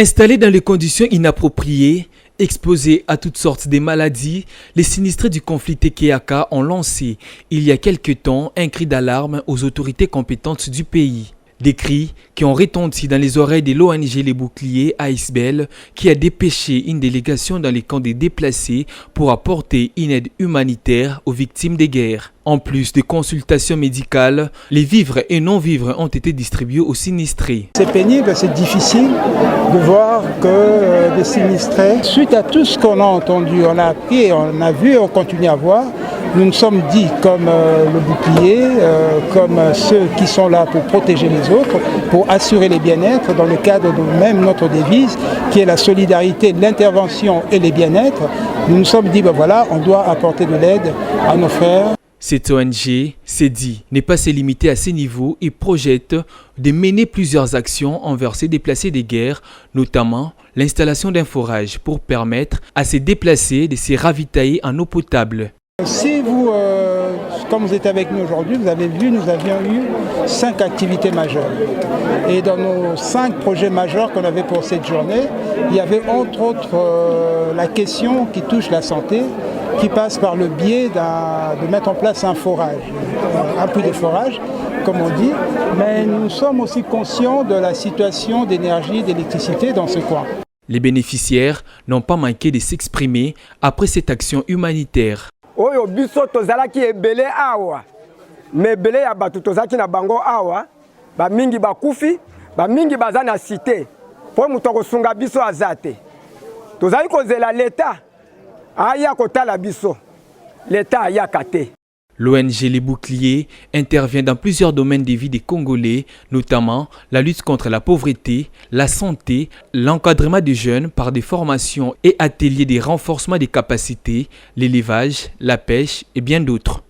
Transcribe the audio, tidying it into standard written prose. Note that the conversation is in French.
Installés dans des conditions inappropriées, exposés à toutes sortes de maladies, les sinistrés du conflit Tekeaka ont lancé, il y a quelque temps, un cri d'alarme aux autorités compétentes du pays. Des cris qui ont retenti dans les oreilles de l'ONG Les Boucliers ASBL qui a dépêché une délégation dans les camps des déplacés pour apporter une aide humanitaire aux victimes des guerres. En plus des consultations médicales, les vivres et non-vivres ont été distribués aux sinistrés. C'est pénible, c'est difficile de voir que des sinistrés, suite à tout ce qu'on a entendu, on a appris, on a vu et on continue à voir, nous nous sommes dit comme le bouclier, comme ceux qui sont là pour protéger les autres, pour assurer les bien-être dans le cadre de même notre devise qui est la solidarité, l'intervention et les bien-être. Nous nous sommes dit, ben voilà, on doit apporter de l'aide à nos frères. Cette ONG s'est dit ne pas se limiter à ces niveaux et projette de mener plusieurs actions envers ces déplacés des guerres, notamment l'installation d'un forage pour permettre à ces déplacés de se ravitailler en eau potable. Si vous, comme vous êtes avec nous aujourd'hui, vous avez vu, nous avions eu 5 activités majeures. Et dans nos 5 projets majeurs qu'on avait pour cette journée, il y avait entre autres la question qui touche la santé, qui passe par le biais de mettre en place un forage, un puits de forage, comme on dit. Mais nous sommes aussi conscients de la situation d'énergie, d'électricité dans ce coin. Les bénéficiaires n'ont pas manqué de s'exprimer après cette action humanitaire. Oyo biso tozalaki ebele awa me ebele ya bato tozalaki na bango awa ba mingi bakufi ba mingi baza na cité po muto kosunga biso azate tozali kozela l'État aya kotala biso l'État aya kate. L'ONG Les Boucliers intervient dans plusieurs domaines de vie des Congolais, notamment la lutte contre la pauvreté, la santé, l'encadrement des jeunes par des formations et ateliers de renforcement des capacités, l'élevage, la pêche et bien d'autres.